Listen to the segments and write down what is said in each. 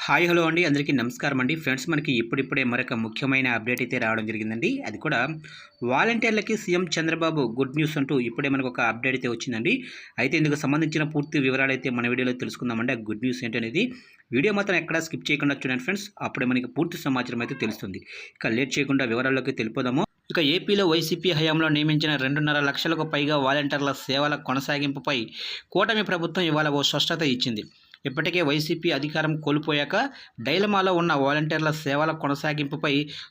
Hi hello అండి, అందరికీ నమస్కారం అండి. ఫ్రెండ్స్, మనకి ఇప్పుడిప్పుడే మరొక ముఖ్యమైన అప్డేట్ అయితే రావడం జరిగిందండి. అది కూడా వాలంటీర్లకి సీఎం చంద్రబాబు గుడ్ న్యూస్ అంటూ ఇప్పుడే మనకు ఒక అప్డేట్ అయితే వచ్చిందండి. అయితే ఇందుకు సంబంధించిన పూర్తి వివరాలు అయితే మన వీడియోలో తెలుసుకుందామండి. ఆ గుడ్ న్యూస్ ఏంటనేది వీడియో మాత్రం ఎక్కడా స్కిప్ చేయకుండా చూడండి ఫ్రెండ్స్. అప్పుడే మనకి పూర్తి సమాచారం అయితే తెలుస్తుంది. ఇక లేట్ చేయకుండా వివరాల్లోకి తెలిపోదాము. ఇక ఏపీలో వైసీపీ హయాంలో నియమించిన 2.5 లక్షలకు పైగా వాలంటీర్ల సేవల కొనసాగింపుపై కూటమి ప్రభుత్వం ఇవాళ ఓ స్పష్టత ఇచ్చింది. ఇప్పటికే వైసీపీ అధికారం కోల్పోయాక డైలమాలో ఉన్న వాలంటీర్ల సేవల కొనసాగింపుపై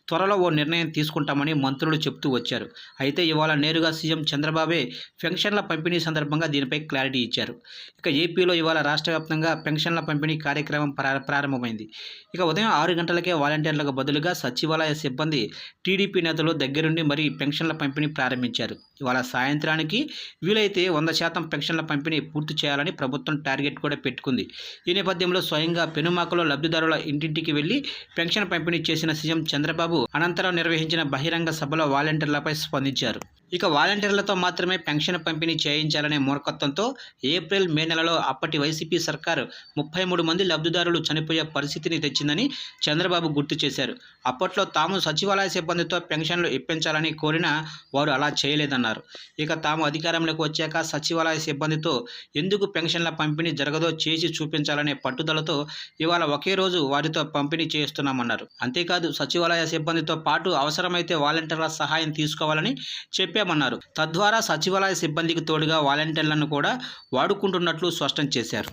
త్వరలో ఓ నిర్ణయం తీసుకుంటామని మంత్రులు చెప్తూ వచ్చారు. అయితే ఇవాళ నేరుగా సీఎం చంద్రబాబే పెన్షన్ల పంపిణీ సందర్భంగా దీనిపై క్లారిటీ ఇచ్చారు. ఇక ఏపీలో ఇవాళ రాష్ట్ర వ్యాప్తంగా పెన్షన్ల పంపిణీ కార్యక్రమం ప్రారంభమైంది. ఇక ఉదయం 6 గంటలకే వాలంటీర్లకు బదులుగా సచివాలయ సిబ్బంది, టీడీపీ నేతలు దగ్గరుండి మరీ పెన్షన్ల పంపిణీ ప్రారంభించారు. ఇవాళ సాయంత్రానికి వీలైతే 100% పెన్షన్ల పంపిణీ పూర్తి చేయాలని ప్రభుత్వం టార్గెట్ కూడా పెట్టుకుంది. ఈ నేపథ్యంలో స్వయంగా పెనుమాకలో లబ్ధిదారుల ఇంటింటికి వెళ్లి పెన్షన్ పంపిణీ చేసిన సీఎం చంద్రబాబు అనంతరం నిర్వహించిన బహిరంగ సభలో వాలంటీర్లపై స్పందించారు. ఇక వాలంటీర్లతో మాత్రమే పెన్షన్ పంపిణీ చేయించాలనే మూర్ఖత్వంతో ఏప్రిల్, మే నెలలో అప్పటి వైసీపీ సర్కారు 33 మంది లబ్ధిదారులు చనిపోయే పరిస్థితిని తెచ్చిందని చంద్రబాబు గుర్తు చేశారు. అప్పట్లో తాము సచివాలయ సిబ్బందితో పెన్షన్లు ఇప్పించాలని కోరినా వారు అలా చేయలేదన్నారు. ఇక తాము అధికారంలోకి వచ్చాక సచివాలయ సిబ్బందితో ఎందుకు పెన్షన్ల పంపిణీ జరగదో చేసి చూపించాలనే పట్టుదలతో ఇవాళ ఒకే రోజు వారితో పంపిణీ చేస్తున్నామన్నారు. అంతేకాదు సచివాలయ సిబ్బందితో పాటు అవసరమైతే వాలంటీర్ల సహాయం తీసుకోవాలని చెప్పామన్నారు. తద్వారా సచివాలయ సిబ్బందికి తోడుగా వాలంటీర్లను కూడా వాడుకుంటున్నట్లు స్పష్టం చేశారు.